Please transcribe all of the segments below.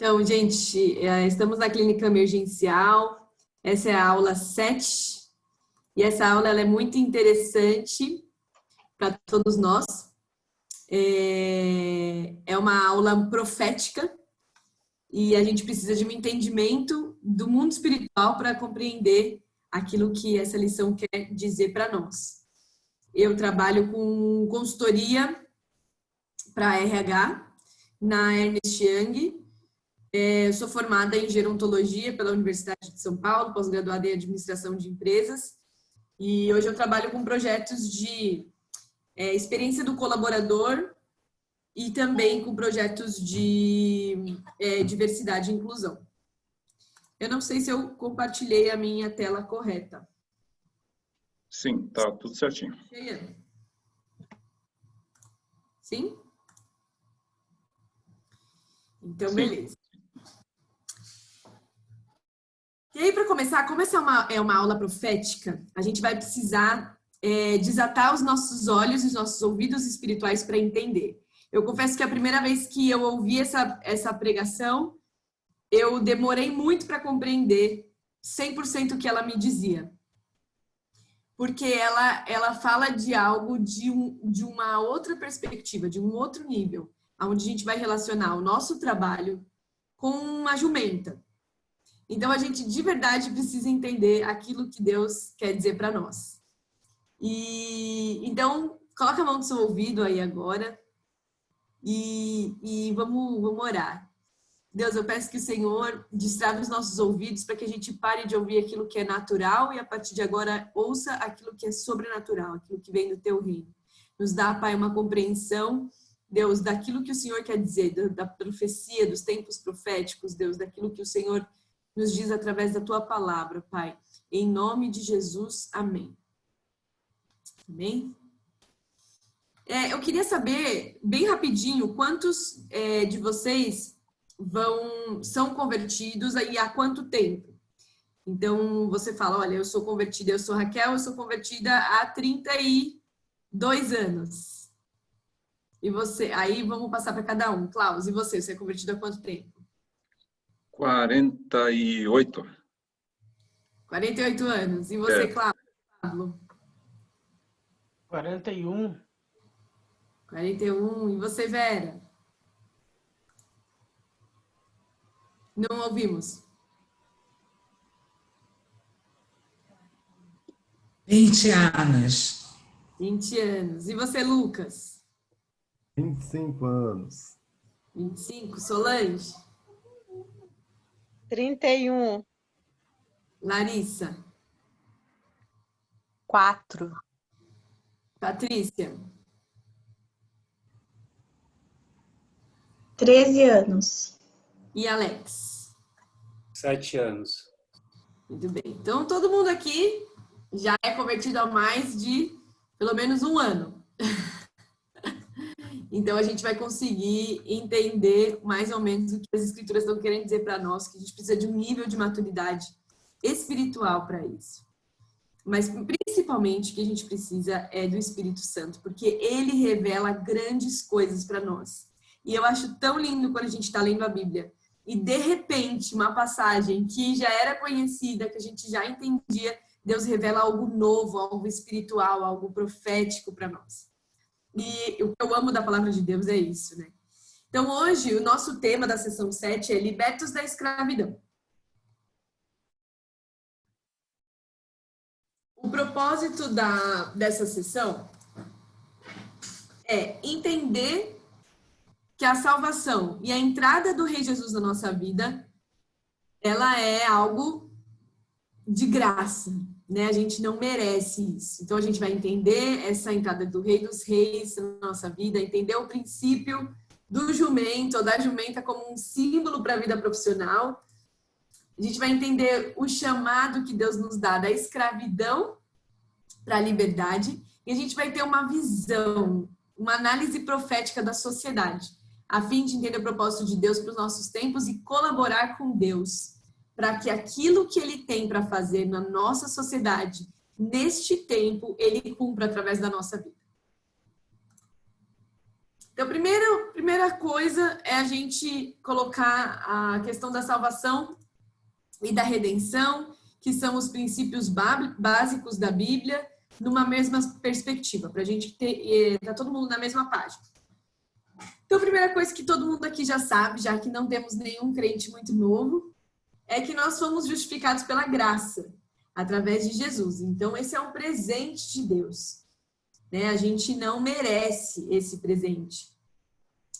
Então, gente, estamos na clínica emergencial. Essa é a aula 7 e essa aula ela é muito interessante para todos nós. É uma aula profética e a gente precisa de um entendimento do mundo espiritual para compreender aquilo que essa lição quer dizer para nós. Eu trabalho com consultoria para RH na Ernst Young. Eu sou formada em gerontologia pela Universidade de São Paulo, pós-graduada em administração de empresas. E hoje eu trabalho com projetos de experiência do colaborador e também com projetos de diversidade e inclusão. Eu não sei se eu compartilhei a minha tela correta. Sim, tá tudo certinho. Sim? Então, Sim. beleza. E aí, para começar, como essa é uma aula profética, a gente vai precisar desatar os nossos olhos e os nossos ouvidos espirituais para entender. Eu confesso que a primeira vez que eu ouvi essa pregação, eu demorei muito para compreender 100% o que ela me dizia. Porque ela fala de algo de uma outra perspectiva, de um outro nível, onde a gente vai relacionar o nosso trabalho com uma jumenta. Então, a gente de verdade precisa entender aquilo que Deus quer dizer para nós. Então, coloca a mão no seu ouvido aí agora e vamos orar. Deus, eu peço que o Senhor destrave os nossos ouvidos para que a gente pare de ouvir aquilo que é natural e a partir de agora ouça aquilo que é sobrenatural, aquilo que vem do teu reino. Nos dá, Pai, uma compreensão, Deus, daquilo que o Senhor quer dizer, da profecia, dos tempos proféticos, Deus, daquilo que o Senhor nos diz através da tua palavra, Pai. Em nome de Jesus, amém. Amém? Eu queria saber, bem rapidinho, quantos de vocês são convertidos aí há quanto tempo? Então, você fala, olha, eu sou convertida, eu sou Raquel, eu sou convertida há 32 anos. E você? Aí vamos passar para cada um. Klaus, e você? Você é convertido há quanto tempo? 48. 48 anos. E você, Pablo? 41. 41. E você, Vera? Não ouvimos. 20 anos. 20 anos. E você, Lucas? 25 anos. 25. Solange? 31. Larissa? 4. Patrícia? 13 anos. E Alex? 7 anos. Muito bem. Então, todo mundo aqui já é convertido há mais de, pelo menos, um ano. Então, a gente vai conseguir entender mais ou menos o que as escrituras estão querendo dizer para nós, que a gente precisa de um nível de maturidade espiritual para isso. Mas, principalmente, o que a gente precisa é do Espírito Santo, porque ele revela grandes coisas para nós. E eu acho tão lindo quando a gente está lendo a Bíblia e, de repente, uma passagem que já era conhecida, que a gente já entendia, Deus revela algo novo, algo espiritual, algo profético para nós. E o que eu amo da palavra de Deus é isso, né? Então, hoje, o nosso tema da sessão 7 é Libertos da Escravidão. O propósito dessa sessão é entender que a salvação e a entrada do Rei Jesus na nossa vida, ela é algo de graça, né? A gente não merece isso. Então, a gente vai entender essa entrada do Rei dos Reis na nossa vida, entender o princípio do jumento ou da jumenta como um símbolo para a vida profissional. A gente vai entender o chamado que Deus nos dá da escravidão para a liberdade e a gente vai ter uma visão, uma análise profética da sociedade, a fim de entender o propósito de Deus para os nossos tempos e colaborar com Deus para que aquilo que Ele tem para fazer na nossa sociedade, neste tempo, Ele cumpra através da nossa vida. Então, primeira coisa é a gente colocar a questão da salvação e da redenção, que são os princípios básicos da Bíblia, numa mesma perspectiva, para a gente tá todo mundo na mesma página. Então, a primeira coisa que todo mundo aqui já sabe, já que não temos nenhum crente muito novo, é que nós fomos justificados pela graça, através de Jesus. Então, esse é um presente de Deus, né? A gente não merece esse presente,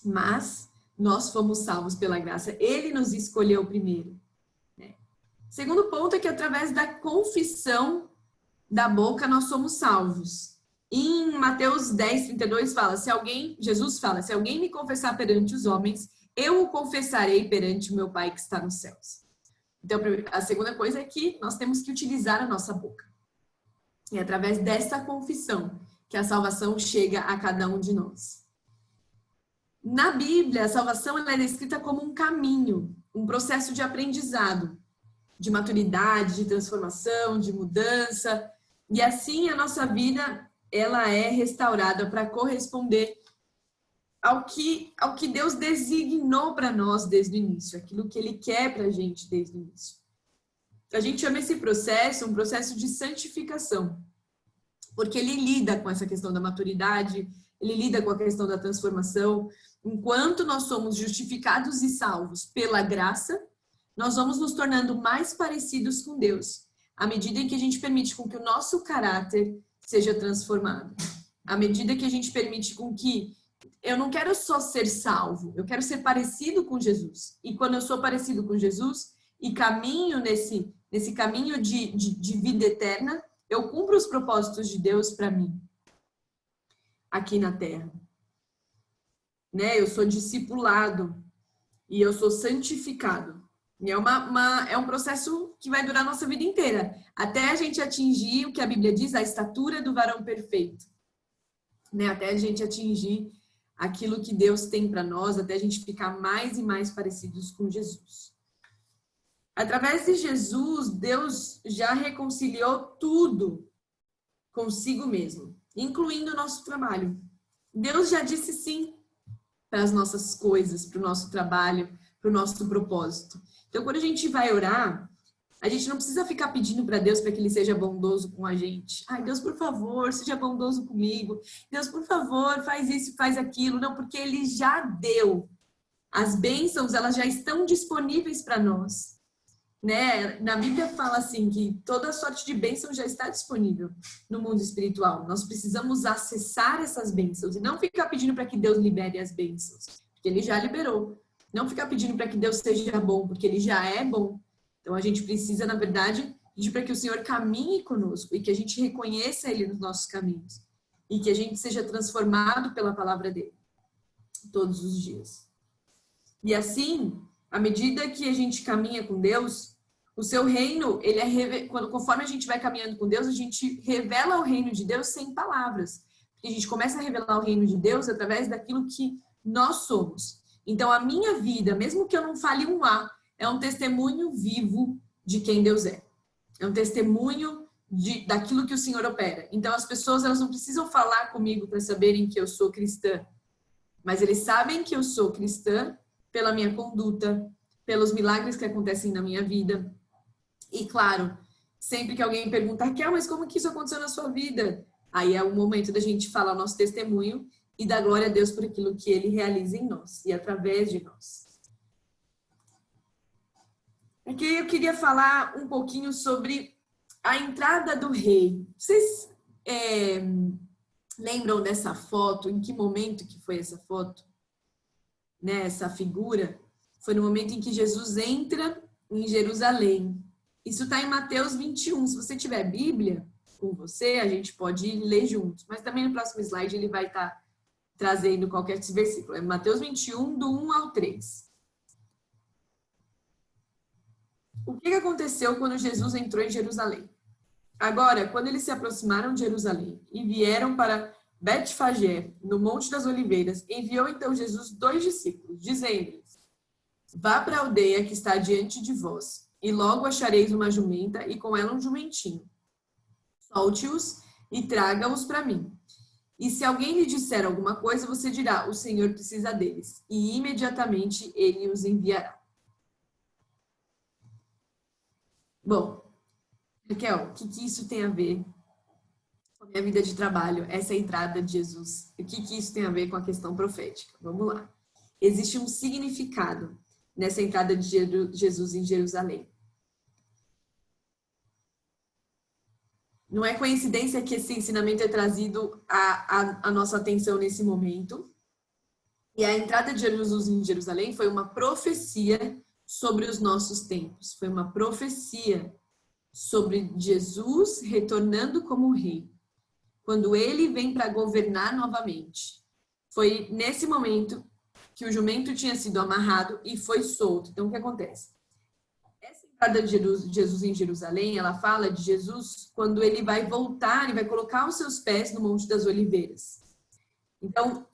mas nós fomos salvos pela graça. Ele nos escolheu primeiro, né? Segundo ponto é que através da confissão da boca nós somos salvos. Em Mateus 10:32 fala, Jesus fala, se alguém me confessar perante os homens, eu o confessarei perante o meu Pai que está nos céus. Então, a segunda coisa é que nós temos que utilizar a nossa boca. E é através dessa confissão que a salvação chega a cada um de nós. Na Bíblia, a salvação ela é descrita como um caminho, um processo de aprendizado, de maturidade, de transformação, de mudança. E assim a nossa vida ela é restaurada para corresponder ao que Deus designou para nós desde o início, aquilo que Ele quer para a gente desde o início. A gente chama esse processo um processo de santificação, porque ele lida com essa questão da maturidade, ele lida com a questão da transformação. Enquanto nós somos justificados e salvos pela graça, nós vamos nos tornando mais parecidos com Deus, à medida em que a gente permite com que o nosso caráter seja transformado. À medida que a gente permite com que eu não quero só ser salvo, eu quero ser parecido com Jesus. E quando eu sou parecido com Jesus e caminho nesse caminho de vida eterna, eu cumpro os propósitos de Deus para mim, aqui na Terra. Né? Eu sou discipulado e eu sou santificado. E é um processo que vai durar a nossa vida inteira, até a gente atingir o que a Bíblia diz, a estatura do varão perfeito. Né? Até a gente atingir aquilo que Deus tem para nós, até a gente ficar mais e mais parecidos com Jesus. Através de Jesus, Deus já reconciliou tudo consigo mesmo, incluindo o nosso trabalho. Deus já disse sim para as nossas coisas, para o nosso trabalho, para o nosso propósito. Então, quando a gente vai orar, a gente não precisa ficar pedindo para Deus para que Ele seja bondoso com a gente. Ai, Deus, por favor, seja bondoso comigo. Deus, por favor, faz isso, faz aquilo. Não, porque Ele já deu. As bênçãos, elas já estão disponíveis para nós. Né? Na Bíblia fala assim, que toda sorte de bênção já está disponível no mundo espiritual. Nós precisamos acessar essas bênçãos e não ficar pedindo para que Deus libere as bênçãos, porque Ele já liberou. Não ficar pedindo para que Deus seja bom, porque Ele já é bom. Então, a gente precisa, na verdade, pedir para que o Senhor caminhe conosco e que a gente reconheça Ele nos nossos caminhos e que a gente seja transformado pela palavra dEle todos os dias. E assim, à medida que a gente caminha com Deus, o seu reino, conforme a gente vai caminhando com Deus, a gente revela o reino de Deus sem palavras. A gente começa a revelar o reino de Deus através daquilo que nós somos. Então, a minha vida, mesmo que eu não fale um A, é um testemunho vivo de quem Deus é. É um testemunho daquilo que o Senhor opera. Então, as pessoas elas não precisam falar comigo para saberem que eu sou cristã. Mas eles sabem que eu sou cristã pela minha conduta, pelos milagres que acontecem na minha vida. E, claro, sempre que alguém pergunta, Raquel, mas como que isso aconteceu na sua vida? Aí é o momento da gente falar o nosso testemunho e dar glória a Deus por aquilo que Ele realiza em nós e através de nós. Aqui eu queria falar um pouquinho sobre a entrada do rei. Vocês lembram dessa foto? Em que momento que foi essa foto? Né, essa figura? Foi no momento em que Jesus entra em Jerusalém. Isso está em Mateus 21. Se você tiver Bíblia com você, a gente pode ler juntos. Mas também no próximo slide ele vai estar trazendo qualquer versículo. É Mateus 21, do 1 ao 3. O que aconteceu quando Jesus entrou em Jerusalém? Agora, quando eles se aproximaram de Jerusalém e vieram para Betfagé, no Monte das Oliveiras, enviou então Jesus 2 discípulos, dizendo-lhes: vá para a aldeia que está diante de vós, e logo achareis uma jumenta e com ela um jumentinho. Solte-os e traga-os para mim. E se alguém lhe disser alguma coisa, você dirá, o Senhor precisa deles. E imediatamente ele os enviará. Bom, Raquel, o que isso tem a ver com a minha vida de trabalho, essa entrada de Jesus? O que isso tem a ver com a questão profética? Vamos lá. Existe um significado nessa entrada de Jesus em Jerusalém. Não é coincidência que esse ensinamento é trazido à nossa atenção nesse momento. E a entrada de Jesus em Jerusalém foi uma profecia sobre os nossos tempos. Foi uma profecia sobre Jesus retornando como rei. Quando ele vem para governar novamente. Foi nesse momento que o jumento tinha sido amarrado e foi solto. Então, o que acontece? Essa entrada de Jesus em Jerusalém, ela fala de Jesus quando ele vai voltar e vai colocar os seus pés no Monte das Oliveiras. Então,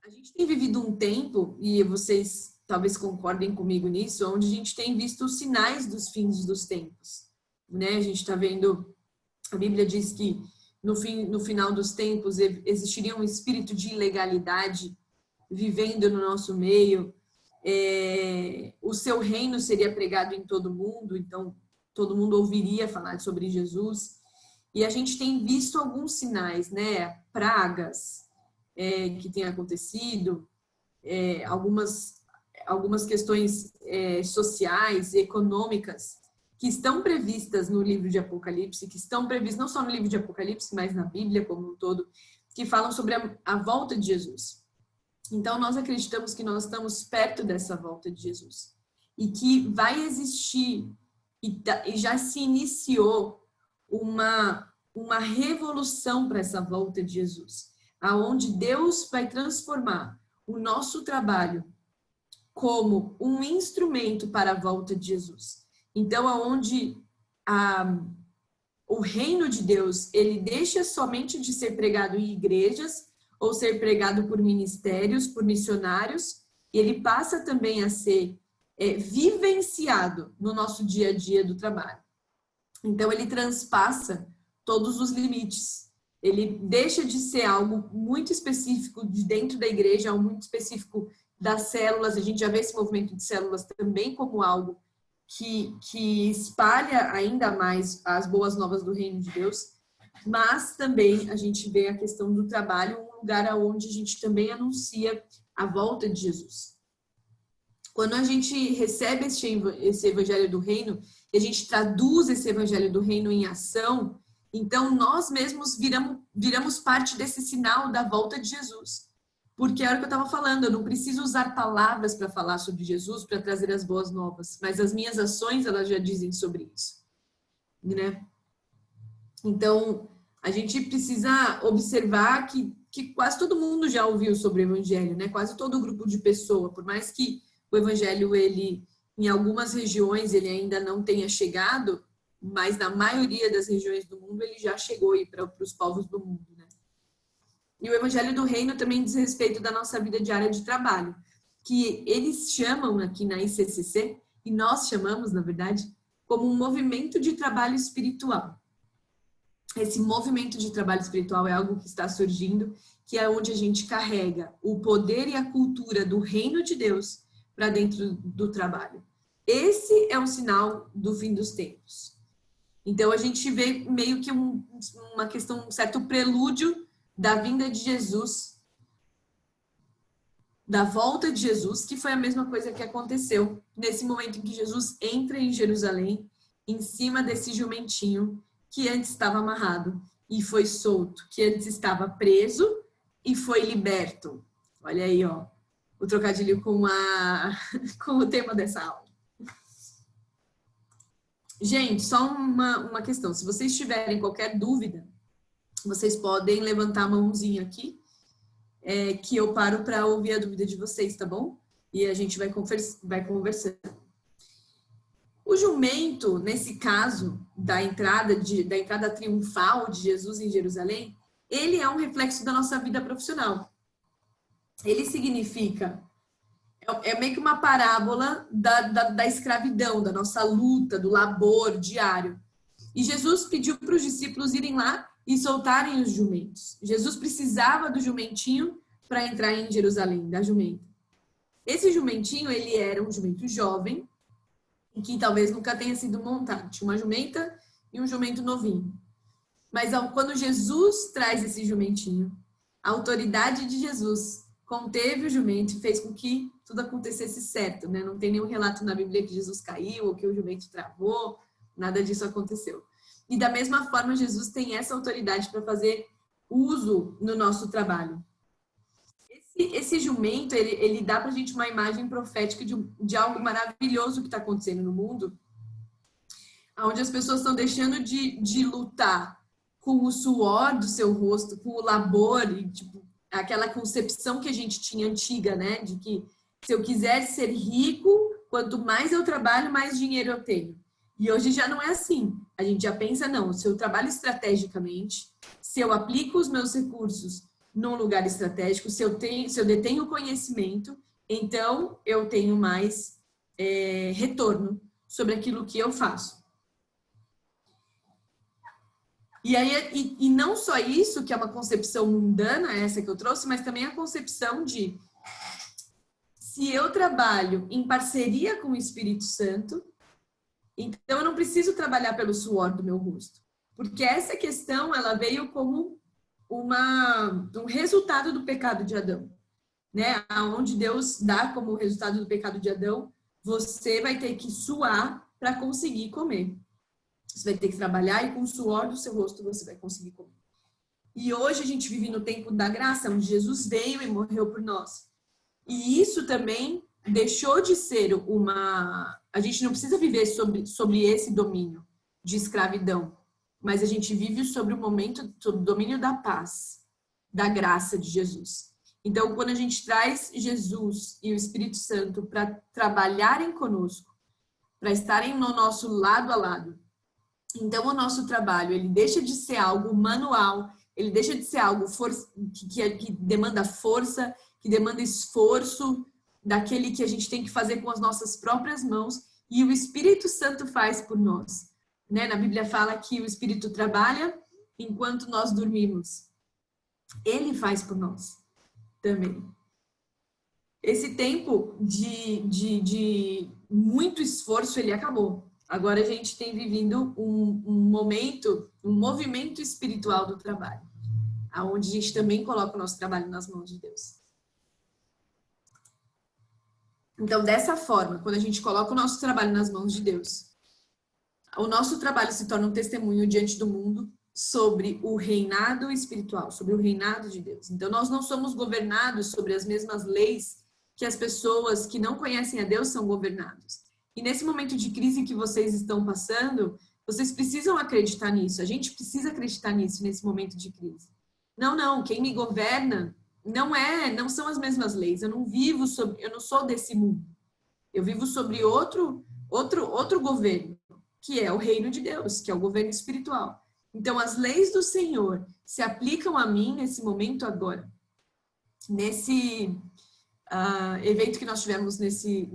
a gente tem vivido um tempo, e vocês talvez concordem comigo nisso, onde a gente tem visto os sinais dos fins dos tempos. Né? A gente está vendo, a Bíblia diz que no final dos tempos existiria um espírito de ilegalidade vivendo no nosso meio. O seu reino seria pregado em todo mundo, então todo mundo ouviria falar sobre Jesus. E a gente tem visto alguns sinais, né? Pragas que têm acontecido, algumas questões sociais e econômicas que estão previstas no livro de Apocalipse, que estão previstas não só no livro de Apocalipse, mas na Bíblia como um todo, que falam sobre a volta de Jesus. Então, nós acreditamos que nós estamos perto dessa volta de Jesus. E que vai existir, e já se iniciou, uma revolução para essa volta de Jesus. Aonde Deus vai transformar o nosso trabalho como um instrumento para a volta de Jesus. Então, aonde o reino de Deus, ele deixa somente de ser pregado em igrejas, ou ser pregado por ministérios, por missionários, e ele passa também a ser vivenciado no nosso dia a dia do trabalho. Então, ele transpassa todos os limites. Ele deixa de ser algo muito específico de dentro da igreja, algo muito específico das células. A gente já vê esse movimento de células também como algo que espalha ainda mais as boas novas do reino de Deus, mas também a gente vê a questão do trabalho, um lugar onde a gente também anuncia a volta de Jesus. Quando a gente recebe esse evangelho do reino, e a gente traduz esse evangelho do reino em ação, então nós mesmos viramos parte desse sinal da volta de Jesus. Porque é o que eu estava falando, eu não preciso usar palavras para falar sobre Jesus, para trazer as boas novas, mas as minhas ações, elas já dizem sobre isso, né? Então, a gente precisa observar que quase todo mundo já ouviu sobre o evangelho, né? Quase todo grupo de pessoa, por mais que o evangelho, ele, em algumas regiões, ele ainda não tenha chegado, mas na maioria das regiões do mundo, ele já chegou aí para os povos do mundo, né? E o evangelho do reino também diz respeito da nossa vida diária de trabalho, que eles chamam aqui na ICCC, e nós chamamos, na verdade, como um movimento de trabalho espiritual. Esse movimento de trabalho espiritual é algo que está surgindo, que é onde a gente carrega o poder e a cultura do reino de Deus para dentro do trabalho. Esse é um sinal do fim dos tempos. Então, a gente vê meio que uma questão, um certo prelúdio da vinda de Jesus, da volta de Jesus, que foi a mesma coisa que aconteceu nesse momento em que Jesus entra em Jerusalém, em cima desse jumentinho que antes estava amarrado e foi solto, que antes estava preso e foi liberto. Olha aí, ó, o trocadilho com o tema dessa aula. Gente, só uma questão. Se vocês tiverem qualquer dúvida, vocês podem levantar a mãozinha aqui, que eu paro para ouvir a dúvida de vocês, tá bom? E a gente vai conversando. O jumento, nesse caso da entrada triunfal de Jesus em Jerusalém, ele é um reflexo da nossa vida profissional. Ele significa, é meio que uma parábola da escravidão, da nossa luta, do labor diário. E Jesus pediu para os discípulos irem lá e soltarem os jumentos. Jesus precisava do jumentinho para entrar em Jerusalém, da jumenta. Esse jumentinho, ele era um jumento jovem, que talvez nunca tenha sido montado. Tinha uma jumenta e um jumento novinho. Mas quando Jesus traz esse jumentinho, a autoridade de Jesus conteve o jumento e fez com que tudo acontecesse certo, né? Não tem nenhum relato na Bíblia que Jesus caiu ou que o jumento travou, nada disso aconteceu. E da mesma forma, Jesus tem essa autoridade para fazer uso no nosso trabalho. Esse jumento, ele dá para a gente uma imagem profética de algo maravilhoso que está acontecendo no mundo, onde as pessoas estão deixando de lutar com o suor do seu rosto, com o labor, e tipo, aquela concepção que a gente tinha antiga, né? De que se eu quiser ser rico, quanto mais eu trabalho, mais dinheiro eu tenho. E hoje já não é assim. A gente já pensa, não, se eu trabalho estrategicamente, se eu aplico os meus recursos num lugar estratégico, se eu detenho conhecimento, então eu tenho mais retorno sobre aquilo que eu faço. E aí, e não só isso, que é uma concepção mundana, essa que eu trouxe, mas também a concepção de se eu trabalho em parceria com o Espírito Santo, então eu não preciso trabalhar pelo suor do meu rosto. Porque essa questão, ela veio como um resultado do pecado de Adão, né? Onde Deus dá como resultado do pecado de Adão, você vai ter que suar para conseguir comer. Você vai ter que trabalhar e com o suor do seu rosto você vai conseguir comer. E hoje a gente vive no tempo da graça, onde Jesus veio e morreu por nós. E isso também deixou de ser uma... A gente não precisa viver sobre esse domínio de escravidão, mas a gente vive sobre o domínio da paz, da graça de Jesus. Então, quando a gente traz Jesus e o Espírito Santo para trabalharem conosco, para estarem no nosso lado a lado, então o nosso trabalho, ele deixa de ser algo manual, ele deixa de ser algo que demanda força, que demanda esforço, daquele que a gente tem que fazer com as nossas próprias mãos, e o Espírito Santo faz por nós. Né? Na Bíblia fala que o Espírito trabalha enquanto nós dormimos. Ele faz por nós também. Esse tempo de muito esforço, ele acabou. Agora a gente tem vivido um movimento espiritual do trabalho, onde a gente também coloca o nosso trabalho nas mãos de Deus. Então, dessa forma, quando a gente coloca o nosso trabalho nas mãos de Deus, o nosso trabalho se torna um testemunho diante do mundo sobre o reinado espiritual, sobre o reinado de Deus. Então, nós não somos governados sobre as mesmas leis que as pessoas que não conhecem a Deus são governados. E nesse momento de crise que vocês estão passando, vocês precisam acreditar nisso. A gente precisa acreditar nisso nesse momento de crise. Não, quem me governa não são as mesmas leis. Eu não sou desse mundo. Eu vivo sobre outro governo, que é o reino de Deus, que é o governo espiritual. Então, as leis do Senhor se aplicam a mim nesse momento agora. Nesse evento que nós tivemos nesse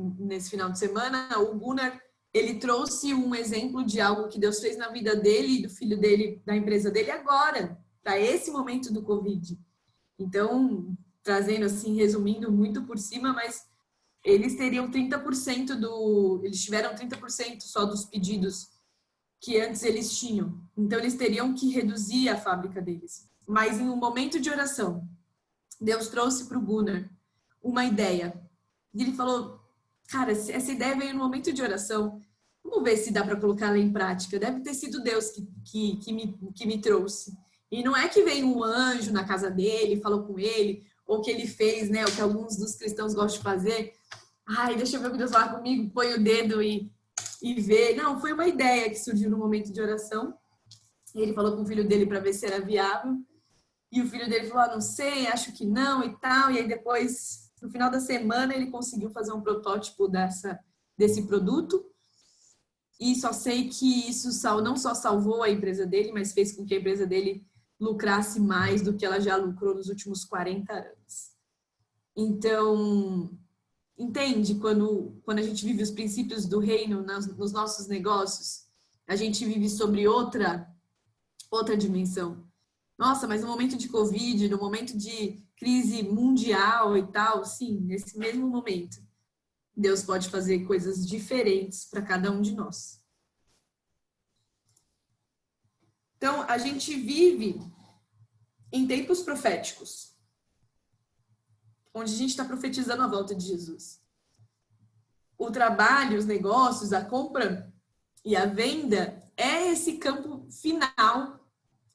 final de semana, o Gunnar, ele trouxe um exemplo de algo que Deus fez na vida dele e do filho dele, da empresa dele agora, para esse momento do Covid. Então, trazendo assim, resumindo muito por cima, mas eles teriam 30% eles tiveram 30% só dos pedidos que antes eles tinham. Então, eles teriam que reduzir a fábrica deles. Mas em um momento de oração, Deus trouxe para o Gunnar uma ideia. E ele falou, cara, essa ideia veio no momento de oração, vamos ver se dá para colocar ela em prática. Deve ter sido Deus que me trouxe. E não é que veio um anjo na casa dele, falou com ele, ou que ele fez, né, o que alguns dos cristãos gostam de fazer. Ai, deixa eu ver o que Deus fala comigo, põe o dedo e vê. Não, foi uma ideia que surgiu no momento de oração. Ele falou com o filho dele para ver se era viável. E o filho dele falou, não sei, acho que não e tal. E aí depois, no final da semana, ele conseguiu fazer um protótipo desse produto. E só sei que isso não só salvou a empresa dele, mas fez com que a empresa dele lucrasse mais do que ela já lucrou nos últimos 40 anos. Então, entende? Quando a gente vive os princípios do reino nos nossos negócios, a gente vive sobre outra dimensão. Nossa, mas no momento de Covid, no momento de crise mundial e tal, sim, nesse mesmo momento, Deus pode fazer coisas diferentes para cada um de nós. Então, a gente vive em tempos proféticos, onde a gente está profetizando a volta de Jesus. O trabalho, os negócios, a compra e a venda é esse campo final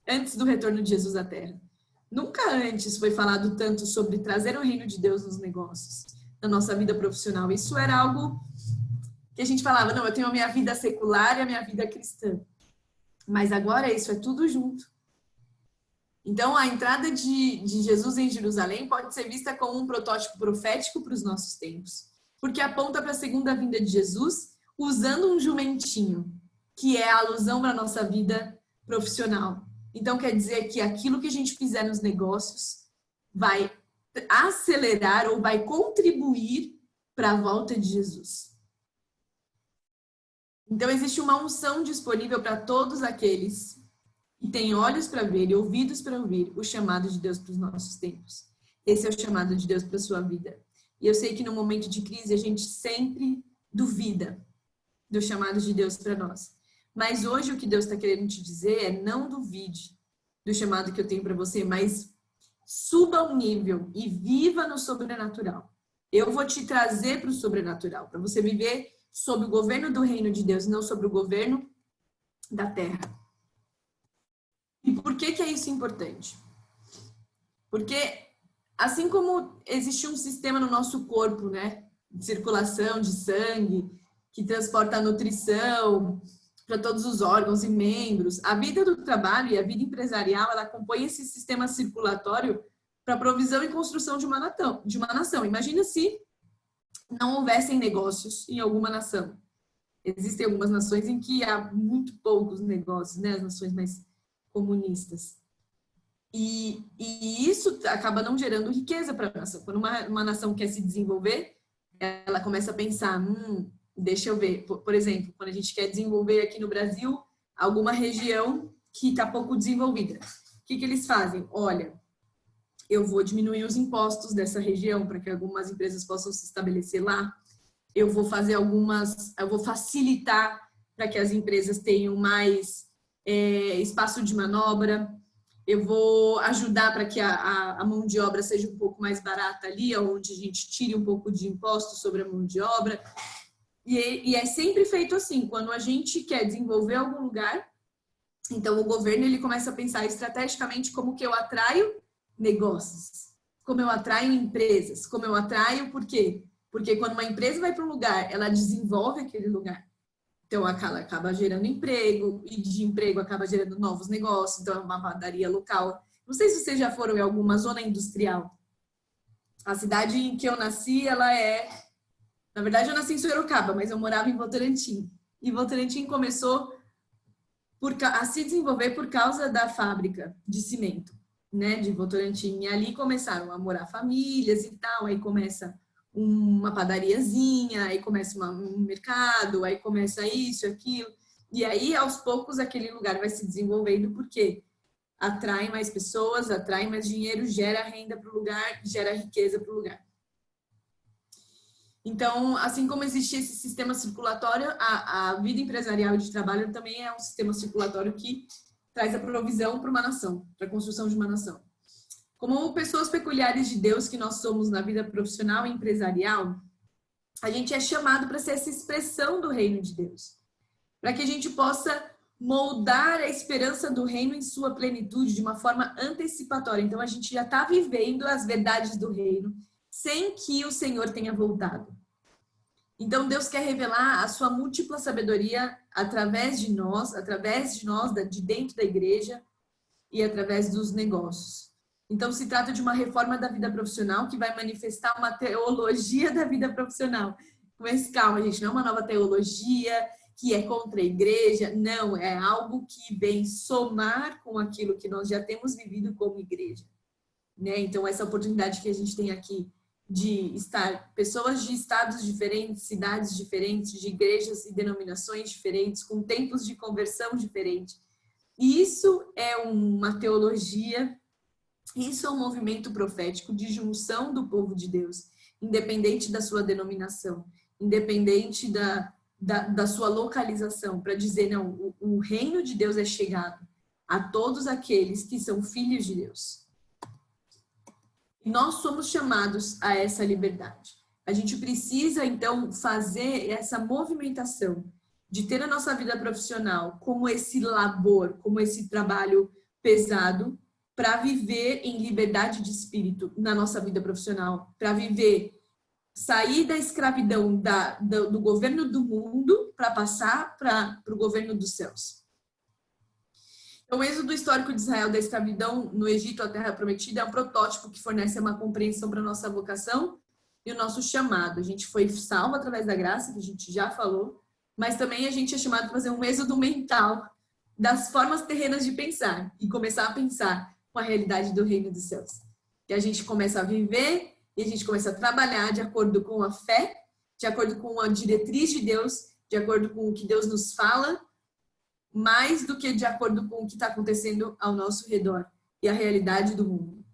antes do retorno de Jesus à Terra. Nunca antes foi falado tanto sobre trazer o reino de Deus nos negócios, na nossa vida profissional. Isso era algo que a gente falava, não, eu tenho a minha vida secular e a minha vida cristã. Mas agora isso é tudo junto. Então, a entrada de Jesus em Jerusalém pode ser vista como um protótipo profético para os nossos tempos, porque aponta para a segunda vinda de Jesus usando um jumentinho, que é a alusão para a nossa vida profissional. Então, quer dizer que aquilo que a gente fizer nos negócios vai acelerar ou vai contribuir para a volta de Jesus. Então, existe uma unção disponível para todos aqueles que têm olhos para ver e ouvidos para ouvir o chamado de Deus para os nossos tempos. Esse é o chamado de Deus para a sua vida. E eu sei que no momento de crise a gente sempre duvida do chamado de Deus para nós. Mas hoje o que Deus está querendo te dizer é não duvide do chamado que eu tenho para você, mas suba o nível e viva no sobrenatural. Eu vou te trazer para o sobrenatural, para você viver sob o governo do reino de Deus, não sobre o governo da terra. E por que é isso importante? Porque assim como existe um sistema no nosso corpo, né, de circulação de sangue, que transporta a nutrição para todos os órgãos e membros, a vida do trabalho e a vida empresarial, ela compõe esse sistema circulatório para a provisão e construção de uma nação. Imagina se não houvessem negócios em alguma nação. Existem algumas nações em que há muito poucos negócios, né? As nações mais comunistas. E isso acaba não gerando riqueza para a nação. Quando uma nação quer se desenvolver, ela começa a pensar, deixa eu ver. Por exemplo, quando a gente quer desenvolver aqui no Brasil alguma região que está pouco desenvolvida. O que eles fazem? Olha, eu vou diminuir os impostos dessa região para que algumas empresas possam se estabelecer lá. Eu vou facilitar para que as empresas tenham mais espaço de manobra. Eu vou ajudar para que a mão de obra seja um pouco mais barata ali, onde a gente tire um pouco de imposto sobre a mão de obra. E é sempre feito assim, quando a gente quer desenvolver algum lugar, então o governo ele começa a pensar estrategicamente como que eu atraio negócios, como eu atraio empresas, como eu atraio, por quê? Porque quando uma empresa vai para um lugar, ela desenvolve aquele lugar. Então, ela acaba gerando emprego, e de emprego acaba gerando novos negócios, então é uma padaria local. Não sei se vocês já foram em alguma zona industrial. A cidade em que eu nasci, ela é... Na verdade, eu nasci em Sorocaba, mas eu morava em Votorantim. E Votorantim começou a se desenvolver por causa da fábrica de cimento, né, de Votorantim. E ali começaram a morar famílias e tal, aí começa uma padariazinha, aí começa um mercado, aí começa isso, aquilo. E aí, aos poucos, aquele lugar vai se desenvolvendo, porque atrai mais pessoas, atrai mais dinheiro, gera renda para o lugar, gera riqueza para o lugar. Então, assim como existe esse sistema circulatório, a vida empresarial e de trabalho também é um sistema circulatório que traz a provisão para uma nação, para a construção de uma nação. Como pessoas peculiares de Deus que nós somos na vida profissional e empresarial, a gente é chamado para ser essa expressão do reino de Deus. Para que a gente possa moldar a esperança do reino em sua plenitude de uma forma antecipatória. Então, a gente já está vivendo as verdades do reino sem que o Senhor tenha voltado. Então, Deus quer revelar a sua múltipla sabedoria através de nós, de dentro da igreja e através dos negócios. Então, se trata de uma reforma da vida profissional que vai manifestar uma teologia da vida profissional. Mas calma, gente, não é uma nova teologia que é contra a igreja. Não, é algo que vem somar com aquilo que nós já temos vivido como igreja, né? Então, essa oportunidade que a gente tem aqui de estar pessoas de estados diferentes, cidades diferentes, de igrejas e denominações diferentes, com tempos de conversão diferentes, Isso é uma teologia, isso é um movimento profético de junção do povo de Deus, independente da sua denominação, independente da sua localização, para dizer, não, o reino de Deus é chegado a todos aqueles que são filhos de Deus. Nós somos chamados a essa liberdade. A gente precisa, então, fazer essa movimentação de ter a nossa vida profissional como esse labor, como esse trabalho pesado, para viver em liberdade de espírito na nossa vida profissional, para viver, sair da escravidão do governo do mundo para passar para o governo dos céus. Então, o êxodo histórico de Israel da escravidão no Egito, a Terra Prometida, é um protótipo que fornece uma compreensão para a nossa vocação e o nosso chamado. A gente foi salvo através da graça, que a gente já falou, mas também a gente é chamado para fazer um êxodo mental das formas terrenas de pensar e começar a pensar com a realidade do reino dos céus. Que a gente começa a viver e a gente começa a trabalhar de acordo com a fé, de acordo com a diretriz de Deus, de acordo com o que Deus nos fala, mais do que de acordo com o que está acontecendo ao nosso redor e a realidade do mundo.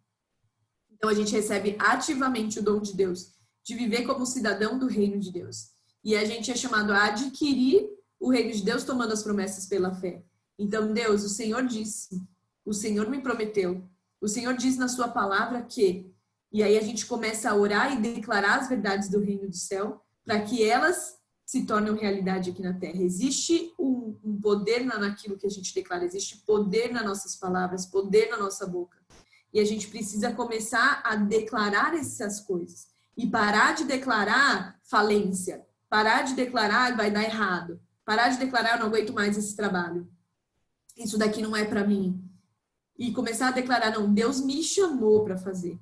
Então, a gente recebe ativamente o dom de Deus de viver como cidadão do reino de Deus. E a gente é chamado a adquirir o reino de Deus tomando as promessas pela fé. Então, Deus, o Senhor disse, o Senhor me prometeu, o Senhor diz na sua palavra que... E aí a gente começa a orar e declarar as verdades do reino do céu para que elas se tornem realidade aqui na terra. Existe um poder naquilo que a gente declara, existe poder nas nossas palavras, poder na nossa boca. E a gente precisa começar a declarar essas coisas. E parar de declarar falência, parar de declarar vai dar errado, parar de declarar eu não aguento mais esse trabalho, isso daqui não é para mim. E começar a declarar, não, Deus me chamou para fazer.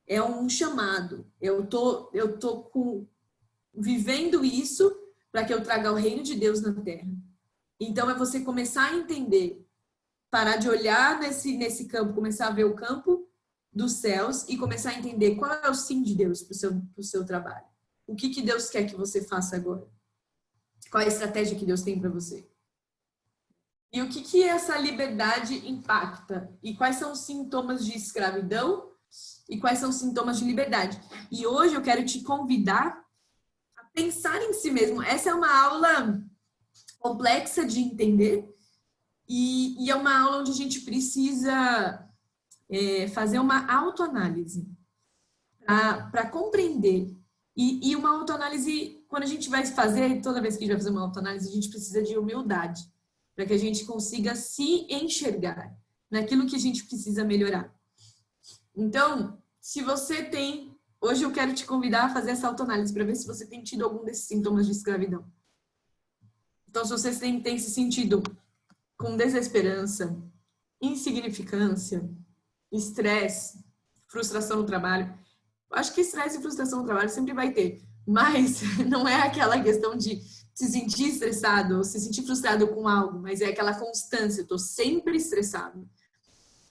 É um chamado. Eu tô vivendo isso para que eu traga o reino de Deus na terra. Então, é você começar a entender, parar de olhar nesse campo, começar a ver o campo dos céus e começar a entender qual é o sim de Deus para o seu trabalho. O que Deus quer que você faça agora? Qual é a estratégia que Deus tem para você? E o que essa liberdade impacta? E quais são os sintomas de escravidão? E quais são os sintomas de liberdade? E hoje eu quero te convidar a pensar em si mesmo. Essa é uma aula complexa de entender e é uma aula onde a gente precisa fazer uma autoanálise para compreender. E uma autoanálise, quando a gente vai fazer, toda vez que a gente vai fazer uma autoanálise, a gente precisa de humildade para que a gente consiga se enxergar naquilo que a gente precisa melhorar. Então, se você tem... Hoje eu quero te convidar a fazer essa autoanálise para ver se você tem tido algum desses sintomas de escravidão. Então, se você tem se sentido com desesperança, insignificância, estresse, frustração no trabalho, acho que estresse e frustração no trabalho sempre vai ter, mas não é aquela questão de se sentir estressado ou se sentir frustrado com algo, mas é aquela constância, eu estou sempre estressado.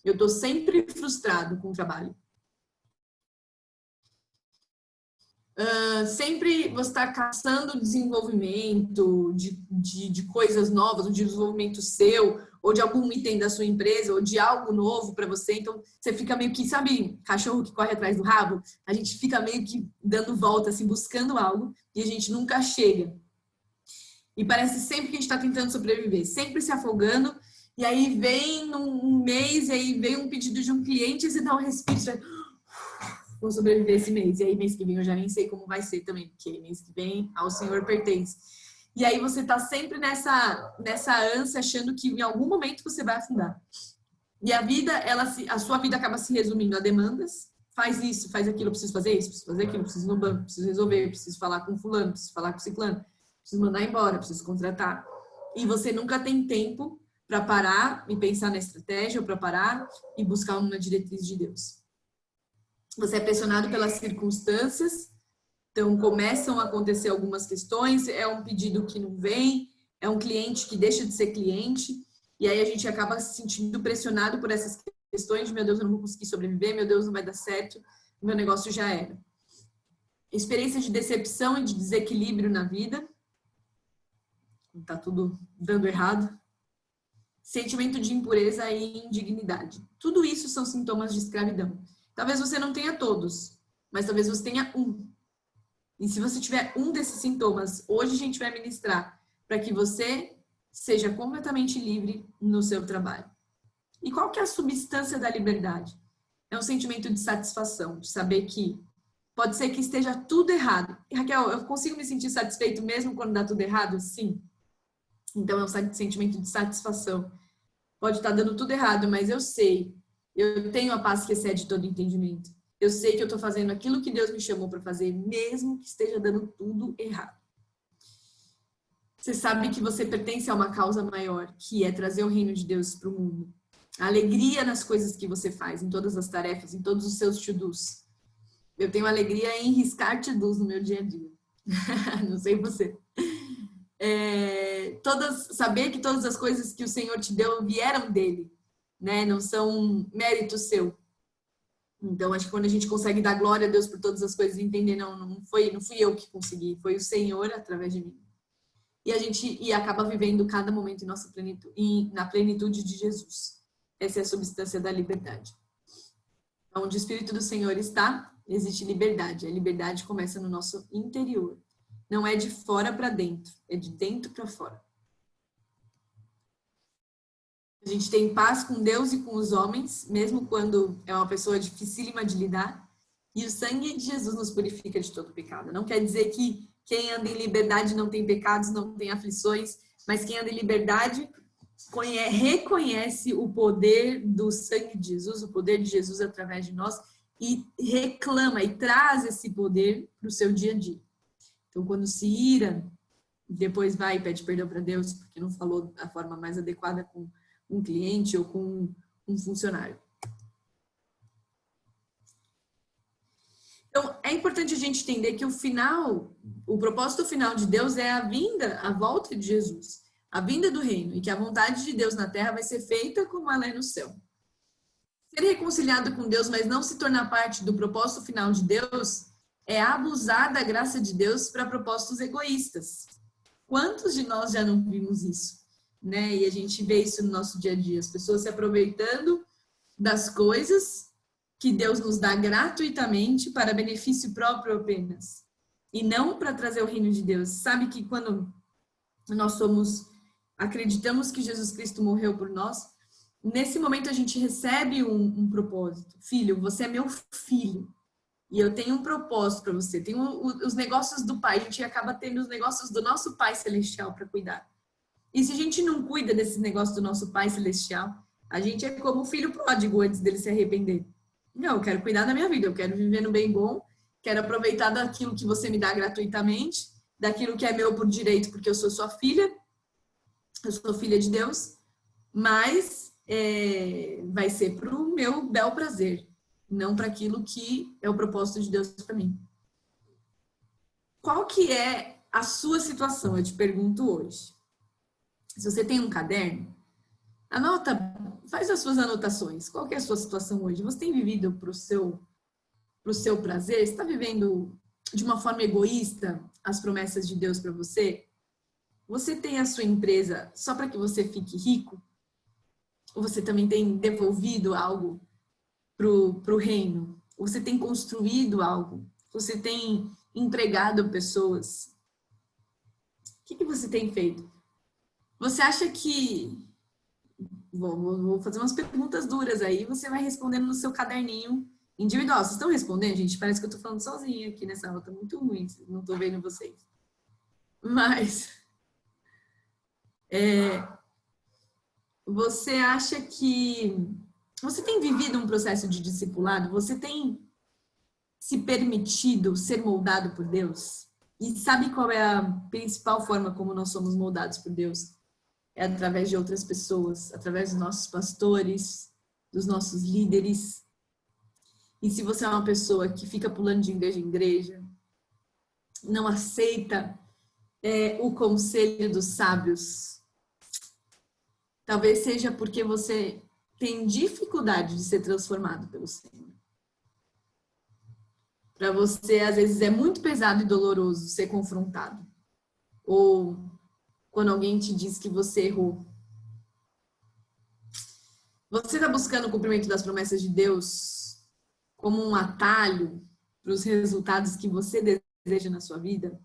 Eu estou sempre frustrado com o trabalho. Sempre você está caçando desenvolvimento de coisas novas, um desenvolvimento seu, ou de algum item da sua empresa, ou de algo novo para você. Então, você fica meio que, sabe, cachorro que corre atrás do rabo? A gente fica meio que dando volta, assim, buscando algo, e a gente nunca chega. E parece sempre que a gente está tentando sobreviver, sempre se afogando. E aí vem um mês, e aí vem um pedido de um cliente, e você dá um respiro, você vai, vou sobreviver esse mês. E aí mês que vem eu já nem sei como vai ser também, porque mês que vem ao Senhor pertence. E aí você tá sempre nessa ânsia, achando que em algum momento você vai afundar. E a vida, a sua vida acaba se resumindo a demandas. Faz isso, faz aquilo, eu preciso fazer isso, preciso fazer aquilo, preciso ir no banco, preciso resolver, preciso falar com fulano, preciso falar com ciclano, preciso mandar embora, preciso contratar. E você nunca tem tempo para parar e pensar na estratégia, ou para parar e buscar uma diretriz de Deus. Você é pressionado pelas circunstâncias, então começam a acontecer algumas questões, é um pedido que não vem, é um cliente que deixa de ser cliente, e aí a gente acaba se sentindo pressionado por essas questões de, meu Deus, eu não vou conseguir sobreviver, meu Deus, não vai dar certo, meu negócio já era. Experiência de decepção e de desequilíbrio na vida, tá tudo dando errado. sentimento de impureza e indignidade. Tudo isso são sintomas de escravidão. Talvez você não tenha todos, mas talvez você tenha um. E se você tiver um desses sintomas, hoje a gente vai ministrar para que você seja completamente livre no seu trabalho. E qual que é a substância da liberdade? É um sentimento de satisfação, de saber que pode ser que esteja tudo errado. E, Raquel, eu consigo me sentir satisfeito mesmo quando dá tudo errado? Sim. Então é um sentimento de satisfação. Pode estar dando tudo errado, mas eu sei, eu tenho a paz que excede todo entendimento. Eu sei que eu estou fazendo aquilo que Deus me chamou para fazer, mesmo que esteja dando tudo errado. Você sabe que você pertence a uma causa maior, que é trazer o reino de Deus para o mundo. A alegria nas coisas que você faz, em todas as tarefas, em todos os seus to-dos. Eu tenho alegria em riscar to-dos no meu dia a dia. Não sei você. Saber que todas as coisas que o Senhor te deu vieram dele, né? Não são mérito seu. Então, acho que quando a gente consegue dar glória a Deus por todas as coisas e entender, não fui eu que consegui, foi o Senhor através de mim. E a gente acaba vivendo cada momento em nossa plenitude, na plenitude de Jesus. Essa é a substância da liberdade. Onde o Espírito do Senhor está, existe liberdade. A liberdade começa no nosso interior. Não é de fora para dentro, é de dentro para fora. A gente tem paz com Deus e com os homens, mesmo quando é uma pessoa dificílima de lidar. E o sangue de Jesus nos purifica de todo pecado. Não quer dizer que quem anda em liberdade não tem pecados, não tem aflições, mas quem anda em liberdade reconhece o poder do sangue de Jesus, o poder de Jesus através de nós, e reclama e traz esse poder para o seu dia a dia. Então, quando se ira, depois vai e pede perdão para Deus, porque não falou da forma mais adequada com um cliente ou com um funcionário. Então, é importante a gente entender que o propósito final de Deus é a volta de Jesus, a vinda do reino, e que a vontade de Deus na terra vai ser feita como ela é no céu. Ser reconciliado com Deus, mas não se tornar parte do propósito final de Deus, é abusar da graça de Deus para propósitos egoístas. Quantos de nós já não vimos isso? Né? E a gente vê isso no nosso dia a dia, as pessoas se aproveitando das coisas que Deus nos dá gratuitamente para benefício próprio apenas, e não para trazer o reino de Deus. Sabe que quando nós acreditamos que Jesus Cristo morreu por nós, nesse momento a gente recebe um propósito. Filho, você é meu filho, e eu tenho um propósito para você. Tem os negócios do Pai, a gente acaba tendo os negócios do nosso Pai Celestial para cuidar. E se a gente não cuida desse negócio do nosso Pai Celestial, a gente é como o filho pródigo antes dele se arrepender. Não, eu quero cuidar da minha vida, eu quero viver no bem bom, quero aproveitar daquilo que você me dá gratuitamente, daquilo que é meu por direito, porque eu sou sua filha, eu sou filha de Deus, mas vai ser para o meu bel prazer, não para aquilo que é o propósito de Deus para mim. Qual que é a sua situação? Eu te pergunto hoje. Se você tem um caderno, anota, faz as suas anotações. Qual que é a sua situação hoje? Você tem vivido para o seu prazer? Você está vivendo de uma forma egoísta as promessas de Deus para você? Você tem a sua empresa só para que você fique rico? Ou você também tem devolvido algo para o reino? Ou você tem construído algo? Você tem empregado pessoas? O que você tem feito? Você acha que... Vou fazer umas perguntas duras aí, você vai respondendo no seu caderninho individual. Vocês estão respondendo, gente? Parece que eu tô falando sozinha aqui nessa aula, tá muito ruim, não tô vendo vocês. Mas... você acha que... você tem vivido um processo de discipulado? Você tem se permitido ser moldado por Deus? E sabe qual é a principal forma como nós somos moldados por Deus? É através de outras pessoas, através dos nossos pastores, dos nossos líderes. E se você é uma pessoa que fica pulando de igreja em igreja, não aceita o conselho dos sábios, talvez seja porque você tem dificuldade de ser transformado pelo Senhor. Para você, às vezes, é muito pesado e doloroso ser confrontado. Ou quando alguém te diz que você errou. Você está buscando o cumprimento das promessas de Deus como um atalho para os resultados que você deseja na sua vida?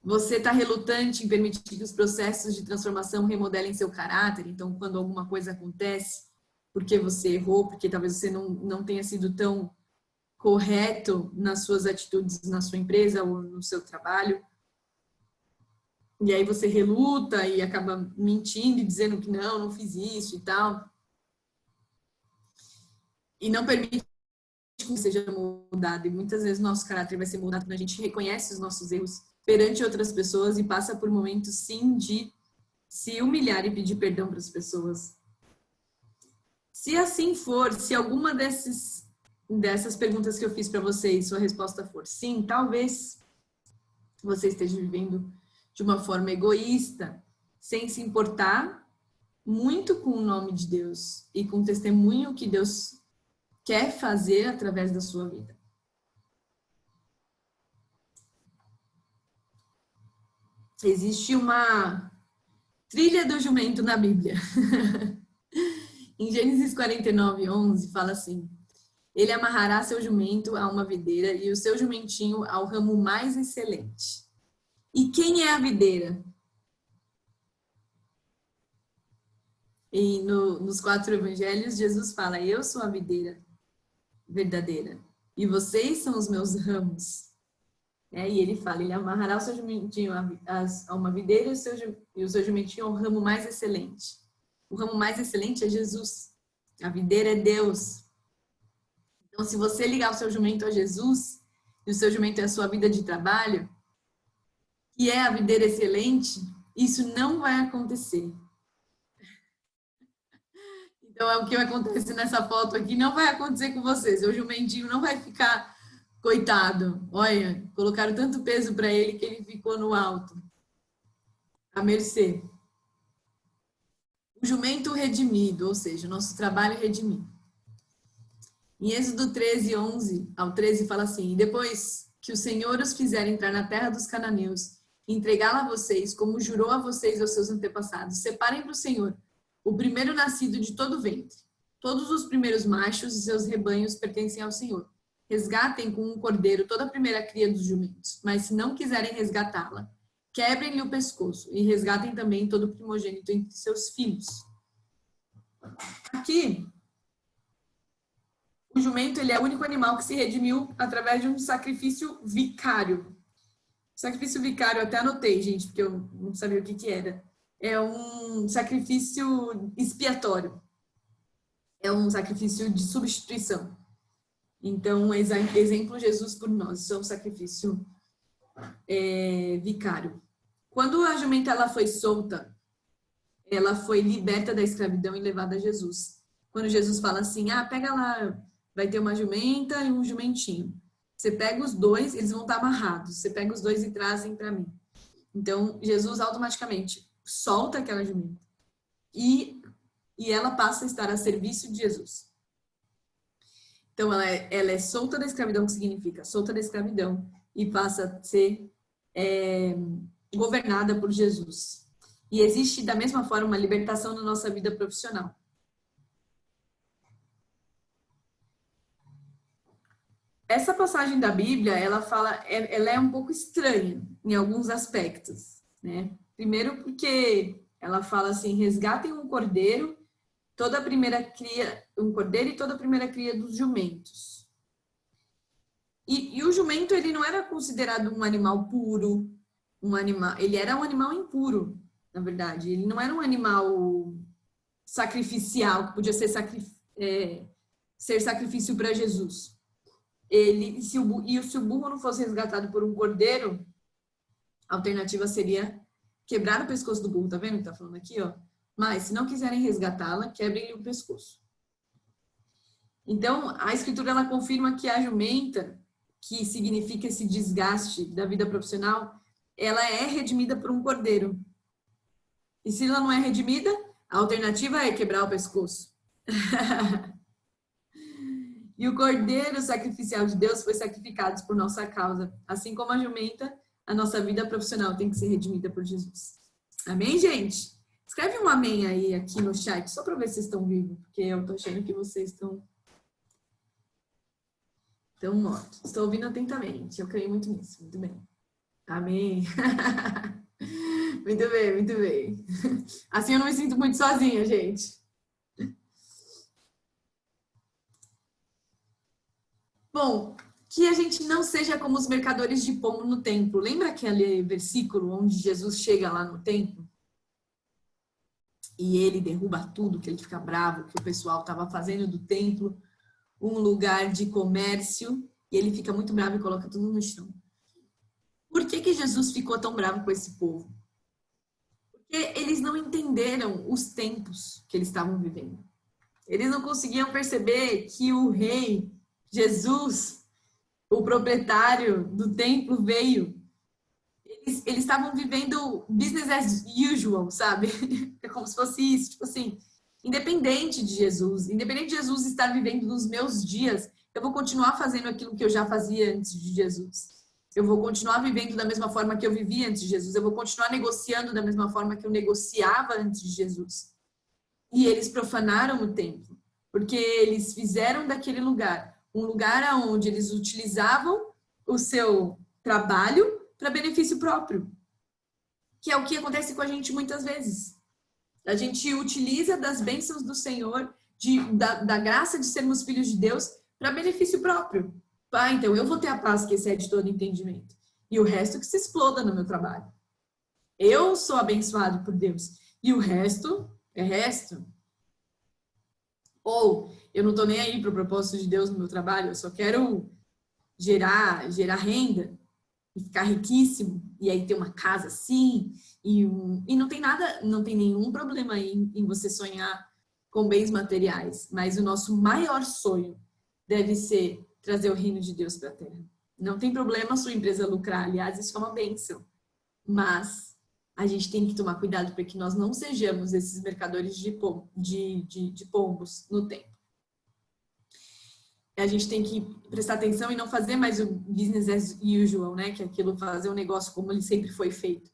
Você está relutante em permitir que os processos de transformação remodelem seu caráter? Então, quando alguma coisa acontece, porque você errou, porque talvez você não tenha sido tão correto nas suas atitudes na sua empresa ou no seu trabalho, e aí você reluta e acaba mentindo e dizendo que não fiz isso e tal, e não permite que seja mudado. E muitas vezes nosso caráter vai ser mudado quando a gente reconhece os nossos erros perante outras pessoas e passa por momentos, sim, de se humilhar e pedir perdão para as pessoas. Se assim for, se alguma dessas perguntas que eu fiz para vocês, sua resposta for sim, talvez você esteja vivendo de uma forma egoísta, sem se importar muito com o nome de Deus e com o testemunho que Deus quer fazer através da sua vida. Existe uma trilha do jumento na Bíblia. Em Gênesis 49:11 fala assim: ele amarrará seu jumento a uma videira e o seu jumentinho ao ramo mais excelente. E quem é a videira? E nos 4 evangelhos, Jesus fala: eu sou a videira verdadeira e vocês são os meus ramos. E ele fala, ele amarrará o seu jumentinho a uma videira e o seu jumentinho ao ramo mais excelente. O ramo mais excelente é Jesus. A videira é Deus. Então, se você ligar o seu jumento a Jesus, e o seu jumento é a sua vida de trabalho, que é a videira excelente, isso não vai acontecer. Então, é o que acontece nessa foto aqui, não vai acontecer com você. Seu jumentinho não vai ficar, coitado. Olha, colocaram tanto peso para ele que ele ficou no alto. À mercê. O jumento redimido, ou seja, o nosso trabalho é redimido. Em Êxodo 13:11 ao 13 fala assim: depois que o Senhor os fizer entrar na terra dos cananeus e entregá-la a vocês, como jurou a vocês e aos seus antepassados, separem para o Senhor o primeiro nascido de todo o ventre. Todos os primeiros machos e seus rebanhos pertencem ao Senhor. Resgatem com um cordeiro toda a primeira cria dos jumentos, mas se não quiserem resgatá-la, quebrem-lhe o pescoço e resgatem também todo o primogênito entre seus filhos. Aqui, o jumento ele é o único animal que se redimiu através de um sacrifício vicário. Sacrifício vicário, eu até anotei, gente, porque eu não sabia o que era. É um sacrifício expiatório. É um sacrifício de substituição. Então, exemplo, Jesus por nós. Isso é um sacrifício vicário. Quando a jumenta ela foi solta, ela foi liberta da escravidão e levada a Jesus. Quando Jesus fala assim, pega lá, vai ter uma jumenta e um jumentinho. Você pega os dois, eles vão estar amarrados. Você pega os dois e trazem para mim. Então, Jesus automaticamente solta aquela jumenta e ela passa a estar a serviço de Jesus. Então, ela é solta da escravidão, que significa solta da escravidão, e passa a ser governada por Jesus. E existe, da mesma forma, uma libertação na nossa vida profissional. Essa passagem da Bíblia, ela é um pouco estranha em alguns aspectos, né? Primeiro porque ela fala assim, resgatem um cordeiro, toda a primeira cria, um cordeiro e toda a primeira cria dos jumentos. E o jumento, ele não era considerado um animal puro, ele era um animal impuro, na verdade. Ele não era um animal sacrificial, que podia ser sacrifício para Jesus. Se o burro não fosse resgatado por um cordeiro, a alternativa seria quebrar o pescoço do burro, tá vendo que tá falando aqui, ó? Mas, se não quiserem resgatá-la, quebrem-lhe o pescoço. Então, a escritura, ela confirma que a jumenta, que significa esse desgaste da vida profissional, ela é redimida por um cordeiro. E se ela não é redimida, a alternativa é quebrar o pescoço. E o cordeiro sacrificial de Deus foi sacrificado por nossa causa. Assim como a jumenta, a nossa vida profissional tem que ser redimida por Jesus. Amém, gente? Escreve um amém aí aqui no chat, só para ver se vocês estão vivos, porque eu tô achando que vocês estão mortos. Estou ouvindo atentamente, eu creio muito nisso. Muito bem. Amém. Muito bem, muito bem. Assim eu não me sinto muito sozinha, gente. Bom, que a gente não seja como os mercadores de pombo no templo. Lembra aquele versículo onde Jesus chega lá no templo? E ele derruba tudo, que ele fica bravo, que o pessoal estava fazendo do templo um lugar de comércio, e ele fica muito bravo e coloca tudo no chão. Por que Jesus ficou tão bravo com esse povo? Porque eles não entenderam os tempos que eles estavam vivendo. Eles não conseguiam perceber que o rei, Jesus, o proprietário do templo, veio. Eles estavam vivendo business as usual, sabe? É como se fosse isso, tipo assim, independente de Jesus estar vivendo nos meus dias, eu vou continuar fazendo aquilo que eu já fazia antes de Jesus. Eu vou continuar vivendo da mesma forma que eu vivia antes de Jesus. Eu vou continuar negociando da mesma forma que eu negociava antes de Jesus. E eles profanaram o templo, porque eles fizeram daquele lugar um lugar onde eles utilizavam o seu trabalho para benefício próprio, que é o que acontece com a gente muitas vezes. A gente utiliza das bênçãos do Senhor, da graça de sermos filhos de Deus, para benefício próprio. Então eu vou ter a paz que excede todo entendimento. E o resto que se exploda no meu trabalho. Eu sou abençoado por Deus. E o resto é resto. Ou eu não estou nem aí para o propósito de Deus no meu trabalho, eu só quero gerar renda e ficar riquíssimo, e aí ter uma casa assim, e não tem nada, não tem nenhum problema em você sonhar com bens materiais, mas o nosso maior sonho deve ser trazer o reino de Deus para a terra. Não tem problema a sua empresa lucrar, aliás, isso é uma bênção, mas a gente tem que tomar cuidado para que nós não sejamos esses mercadores de pombos no tempo. A gente tem que prestar atenção e não fazer mais o business as usual, né? Que é aquilo, fazer um negócio como ele sempre foi feito.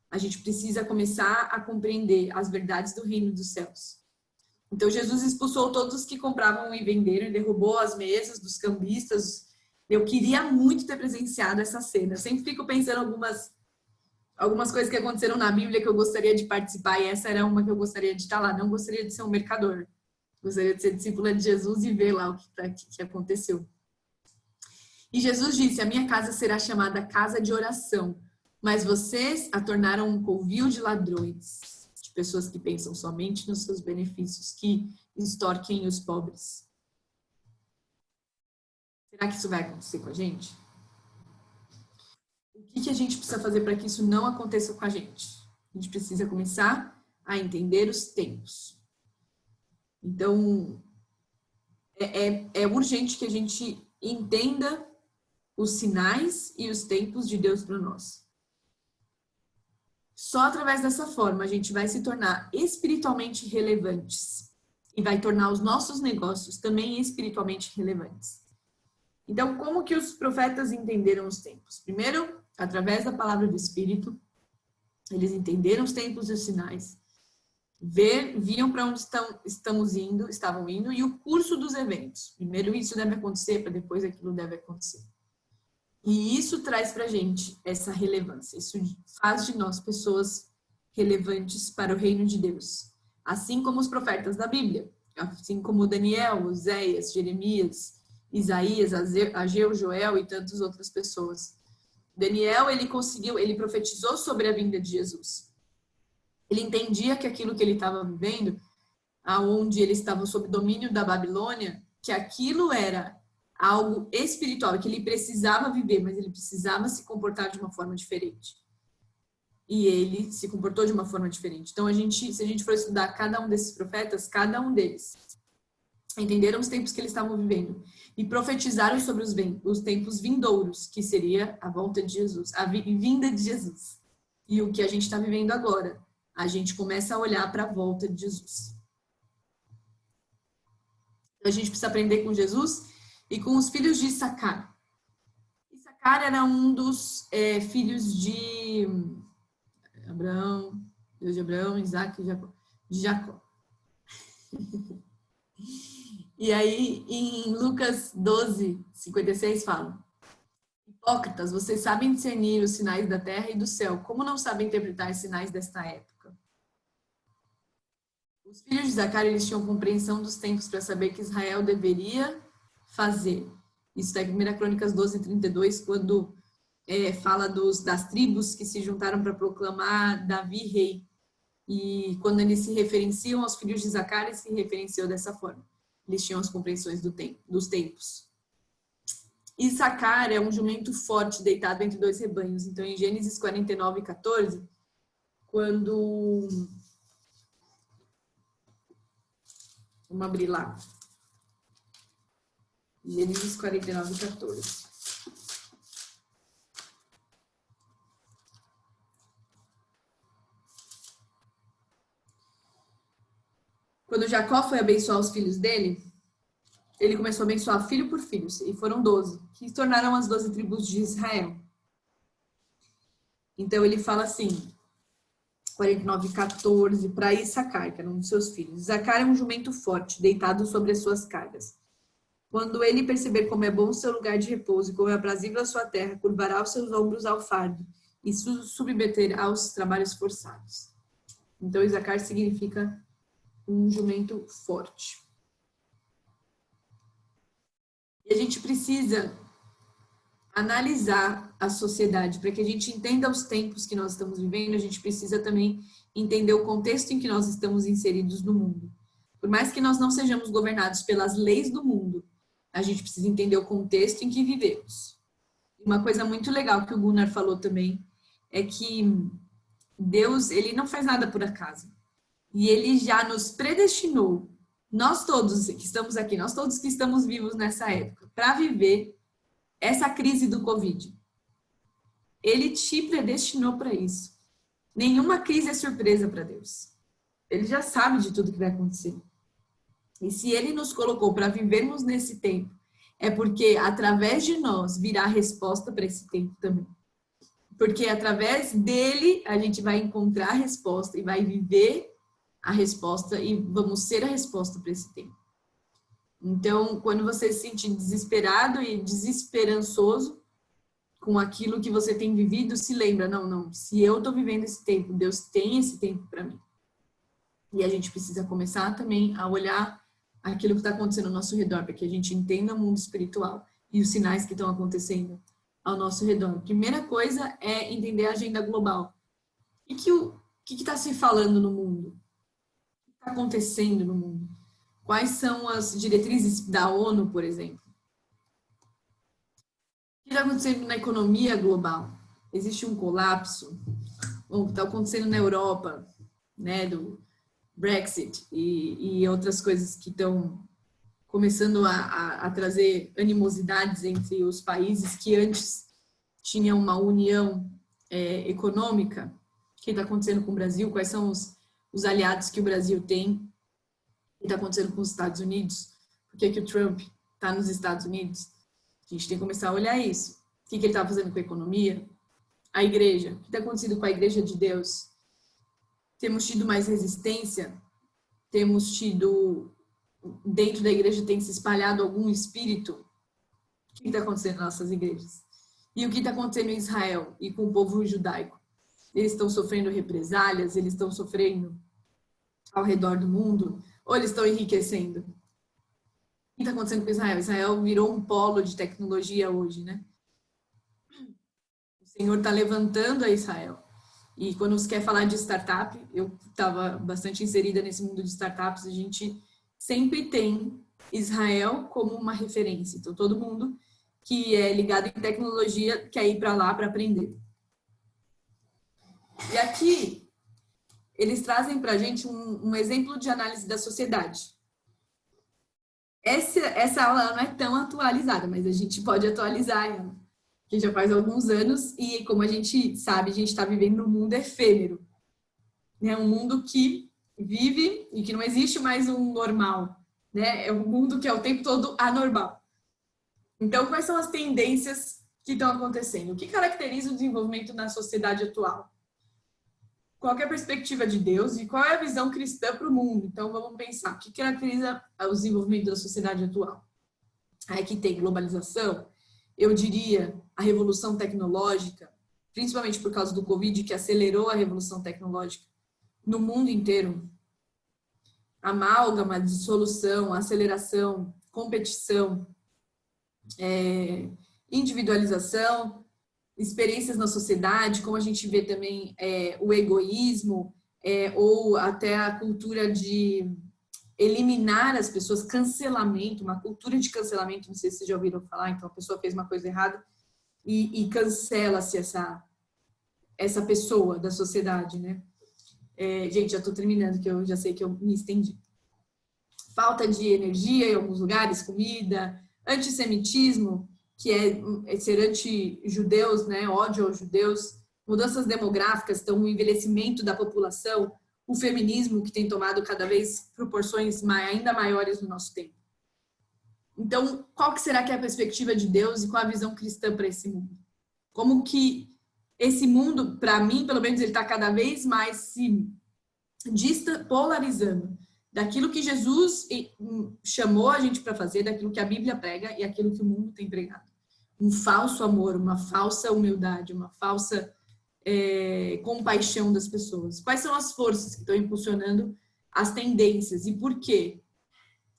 A gente precisa começar a compreender as verdades do reino dos céus. Então, Jesus expulsou todos os que compravam e venderam e derrubou as mesas dos cambistas. Eu queria muito ter presenciado essa cena. Eu sempre fico pensando algumas coisas que aconteceram na Bíblia que eu gostaria de participar, e essa era uma que eu gostaria de estar lá. Não gostaria de ser um mercador. Gostaria de ser discípula de Jesus e ver lá o que aconteceu. E Jesus disse: a minha casa será chamada casa de oração, mas vocês a tornaram um covil de ladrões, de pessoas que pensam somente nos seus benefícios, que extorquem os pobres. Será que isso vai acontecer com a gente? O que a gente precisa fazer para que isso não aconteça com a gente? A gente precisa começar a entender os tempos. Então, é urgente que a gente entenda os sinais e os tempos de Deus para nós. Só através dessa forma a gente vai se tornar espiritualmente relevantes e vai tornar os nossos negócios também espiritualmente relevantes. Então, como que os profetas entenderam os tempos? Primeiro, através da palavra do Espírito, eles entenderam os tempos e os sinais. Viam para onde estavam indo e o curso dos eventos. Primeiro isso deve acontecer, para depois aquilo deve acontecer. E isso traz para a gente essa relevância. Isso faz de nós pessoas relevantes para o reino de Deus. Assim como os profetas da Bíblia. Assim como Daniel, Oséias, Jeremias, Isaías, Ageu, Joel e tantas outras pessoas. Daniel, ele profetizou sobre a vinda de Jesus. Ele entendia que aquilo que ele estava vivendo, aonde ele estava sob domínio da Babilônia, que aquilo era algo espiritual, que ele precisava viver, mas ele precisava se comportar de uma forma diferente. E ele se comportou de uma forma diferente. Então, se a gente for estudar cada um desses profetas, cada um deles entenderam os tempos que eles estavam vivendo e profetizaram sobre os tempos vindouros, que seria a volta de Jesus, a vinda de Jesus. E o que a gente está vivendo agora. A gente começa a olhar para a volta de Jesus. A gente precisa aprender com Jesus e com os filhos de Issacar. Issacar era um dos filhos de Abraão, Deus de Abraão, Isaac e Jacó. E aí, em Lucas 12, 56, fala: hipócritas, vocês sabem discernir os sinais da terra e do céu. Como não sabem interpretar os sinais desta época? Os filhos de Zacar, eles tinham compreensão dos tempos para saber que Israel deveria fazer. Isso está em 1 Crônicas 12, 32, quando fala das tribos que se juntaram para proclamar Davi rei. E quando eles se referenciam aos filhos de Zacar, eles se referenciam dessa forma. Eles tinham as compreensões dos tempos. Issacar é um jumento forte deitado entre dois rebanhos. Então, em Gênesis 49, 14, quando... Vamos abrir lá. Gênesis 49, 14. Quando Jacó foi abençoar os filhos dele, ele começou a abençoar filho por filho, e foram 12, que se tornaram as 12 tribos de Israel. Então ele fala assim, 49:14, para Issacar, que era um dos seus filhos. Issacar é um jumento forte, deitado sobre as suas cargas. Quando ele perceber como é bom o seu lugar de repouso e como é aprazível a sua terra, curvará os seus ombros ao fardo e se submeter aos trabalhos forçados. Então Issacar significa um jumento forte. E a gente precisa analisar a sociedade. Para que a gente entenda os tempos que nós estamos vivendo, a gente precisa também entender o contexto em que nós estamos inseridos no mundo. Por mais que nós não sejamos governados pelas leis do mundo, a gente precisa entender o contexto em que vivemos. Uma coisa muito legal que o Gunnar falou também é que Deus, ele não faz nada por acaso. E ele já nos predestinou, nós todos que estamos aqui, nós todos que estamos vivos nessa época, para viver essa crise do Covid. Ele te predestinou para isso. Nenhuma crise é surpresa para Deus. Ele já sabe de tudo que vai acontecer. E se ele nos colocou para vivermos nesse tempo, é porque através de nós virá a resposta para esse tempo também. Porque através dele a gente vai encontrar a resposta e vai viver a resposta e vamos ser a resposta para esse tempo. Então, quando você se sentir desesperado e desesperançoso com aquilo que você tem vivido, se lembra, não, se eu estou vivendo esse tempo, Deus tem esse tempo para mim. E a gente precisa começar também a olhar aquilo que está acontecendo ao nosso redor, para que a gente entenda o mundo espiritual e os sinais que estão acontecendo ao nosso redor. A primeira coisa é entender a agenda global. O que está se falando no mundo? O que está acontecendo no mundo? Quais são as diretrizes da ONU, por exemplo? O que está acontecendo na economia global? Existe um colapso? O que está acontecendo na Europa, né, do Brexit e outras coisas que estão começando a trazer animosidades entre os países que antes tinham uma união econômica. O que está acontecendo com o Brasil? Quais são os aliados que o Brasil tem? O que está acontecendo com os Estados Unidos? Por que o Trump está nos Estados Unidos? A gente tem que começar a olhar isso. O que ele está fazendo com a economia? A igreja. O que está acontecendo com a igreja de Deus? Temos tido mais resistência? Temos tido... Dentro da igreja tem se espalhado algum espírito? O que está acontecendo nas nossas igrejas? E o que está acontecendo em Israel e com o povo judaico? Eles estão sofrendo represálias? Eles estão sofrendo ao redor do mundo? Ou eles estão enriquecendo? O que está acontecendo com Israel? Israel virou um polo de tecnologia hoje, né? O Senhor está levantando a Israel. E quando você quer falar de startup, eu estava bastante inserida nesse mundo de startups, a gente sempre tem Israel como uma referência. Então, todo mundo que é ligado em tecnologia quer ir para lá para aprender. E aqui, eles trazem para a gente um exemplo de análise da sociedade. Essa aula não é tão atualizada, mas a gente pode atualizar ela, que já faz alguns anos, e como a gente sabe, a gente está vivendo num mundo efêmero. É um mundo que vive e que não existe mais um normal, né? É um mundo que é o tempo todo anormal. Então, quais são as tendências que estão acontecendo? O que caracteriza o desenvolvimento na sociedade atual? qual que é a perspectiva de Deus e qual é a visão cristã para o mundo. Então, vamos pensar, o que caracteriza o desenvolvimento da sociedade atual? Aí que tem globalização, eu diria a revolução tecnológica, principalmente por causa do Covid, que acelerou a revolução tecnológica no mundo inteiro. Amálgama, dissolução, aceleração, competição, individualização, experiências na sociedade, como a gente vê também o egoísmo, ou até a cultura de eliminar as pessoas, cancelamento, uma cultura de cancelamento, não sei se vocês já ouviram falar, então a pessoa fez uma coisa errada e cancela-se essa pessoa da sociedade, né? Gente, já estou terminando, que eu já sei que eu me estendi. Falta de energia em alguns lugares, comida, antissemitismo, que é ser anti-judeus, né? Ódio aos judeus, mudanças demográficas, então o envelhecimento da população, o feminismo que tem tomado cada vez proporções ainda maiores no nosso tempo. Então, qual que será que é a perspectiva de Deus e qual a visão cristã para esse mundo? Como que esse mundo, para mim, pelo menos, ele está cada vez mais se polarizando daquilo que Jesus chamou a gente para fazer, daquilo que a Bíblia prega e aquilo que o mundo tem pregado. Um falso amor, uma falsa humildade, uma falsa compaixão das pessoas. Quais são as forças que estão impulsionando as tendências e por quê?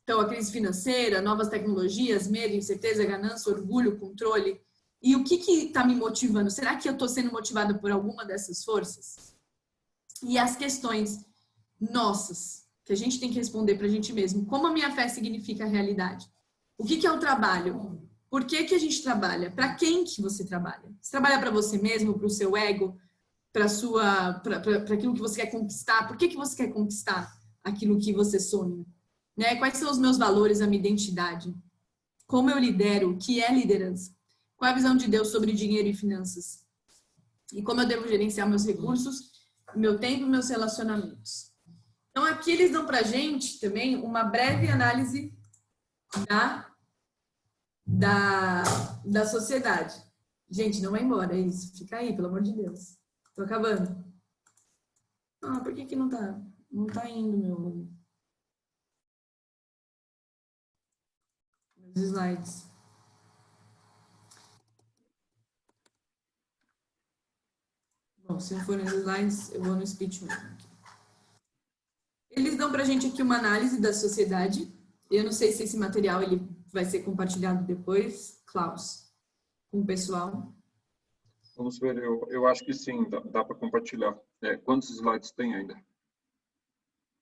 Então, a crise financeira, novas tecnologias, medo, incerteza, ganância, orgulho, controle. E o que está me motivando? Será que eu estou sendo motivada por alguma dessas forças? E as questões nossas, que a gente tem que responder para a gente mesmo. Como a minha fé significa a realidade? O que é o trabalho? Por que a gente trabalha? Para quem que você trabalha? Você trabalha para você mesmo, para o seu ego, para aquilo que você quer conquistar? Por que você quer conquistar aquilo que você sonha? Né? Quais são os meus valores, a minha identidade? Como eu lidero? O que é liderança? Qual é a visão de Deus sobre dinheiro e finanças? E como eu devo gerenciar meus recursos, meu tempo e meus relacionamentos? Então, aqui eles dão para a gente também uma breve análise da sociedade. Gente, não vai embora, é isso. Fica aí, pelo amor de Deus. Tô acabando. Ah, por que não tá? Não tá indo, meus slides. Bom, se não for nos slides, eu vou no speech mesmo. Eles dão pra gente aqui uma análise da sociedade. Eu não sei se esse material ele vai ser compartilhado depois, Klaus, com o pessoal. Vamos ver, eu acho que sim, dá para compartilhar. Quantos slides tem ainda?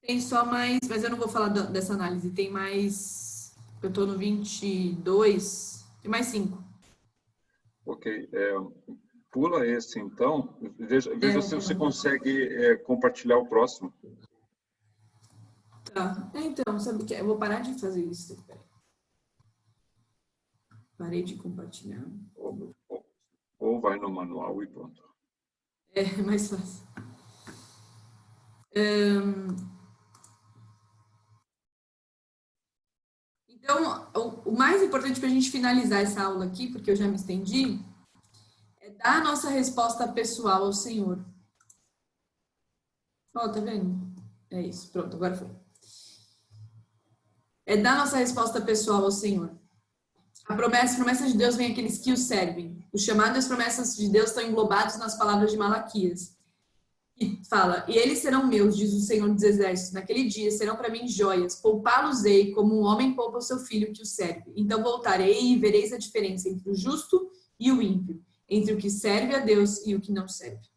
Tem só mais, mas eu não vou falar dessa análise, tem mais, eu estou no 22, tem mais 5. Ok, pula esse então, veja se você consegue compartilhar o próximo. Tá, então, sabe o que é? Eu vou parar de fazer isso. Parei de compartilhar. Ou vai no manual e pronto. É mais fácil. Então, o mais importante para a gente finalizar essa aula aqui, porque eu já me estendi, é dar a nossa resposta pessoal ao Senhor. Ó, tá vendo? É isso, pronto, agora foi. É dar a nossa resposta pessoal ao Senhor. A promessa de Deus vem àqueles que o servem. O chamado e as promessas de Deus estão englobados nas palavras de Malaquias. E fala, e eles serão meus, diz o Senhor dos Exércitos, naquele dia serão para mim joias, poupá-los-ei como um homem poupa o seu filho que o serve. Então voltarei e vereis a diferença entre o justo e o ímpio, entre o que serve a Deus e o que não serve.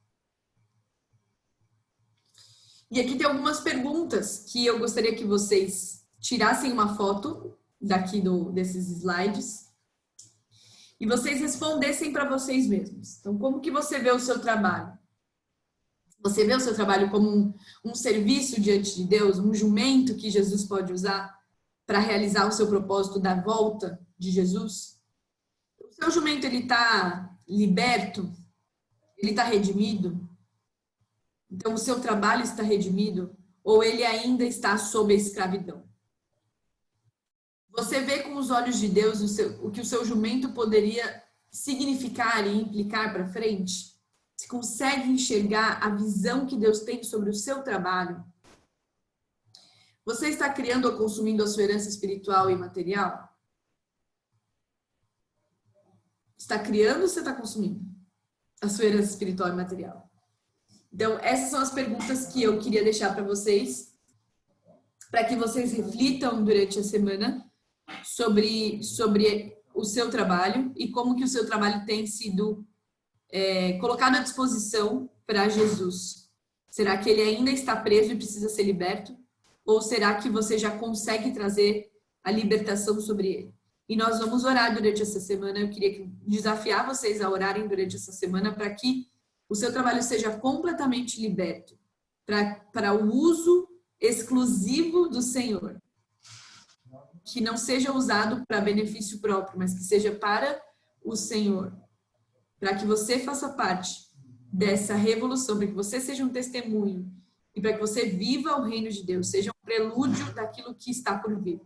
E aqui tem algumas perguntas que eu gostaria que vocês tirassem uma foto daqui desses slides e vocês respondessem para vocês mesmos. Então, como que você vê o seu trabalho? Você vê o seu trabalho como um serviço diante de Deus, um jumento que Jesus pode usar para realizar o seu propósito da volta de Jesus? O seu jumento, ele está liberto? Ele está redimido? Então, o seu trabalho está redimido? Ou ele ainda está sob a escravidão? Você vê com os olhos de Deus o que o seu jumento poderia significar e implicar para frente? Você consegue enxergar a visão que Deus tem sobre o seu trabalho? Você está criando ou consumindo a sua herança espiritual e material? Está criando ou você está consumindo a sua herança espiritual e material? Então, essas são as perguntas que eu queria deixar para vocês, para que vocês reflitam durante a semana sobre o seu trabalho e como que o seu trabalho tem sido colocado à disposição para Jesus. Será que ele ainda está preso e precisa ser liberto? Ou será que você já consegue trazer a libertação sobre ele? E nós vamos orar durante essa semana. Eu queria desafiar vocês a orarem durante essa semana para que o seu trabalho seja completamente liberto para o uso exclusivo do Senhor. Que não seja usado para benefício próprio, mas que seja para o Senhor. Para que você faça parte dessa revolução, para que você seja um testemunho e para que você viva o reino de Deus, seja um prelúdio daquilo que está por vir.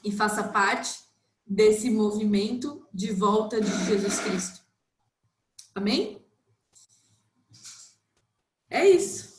E faça parte desse movimento de volta de Jesus Cristo. Amém? É isso.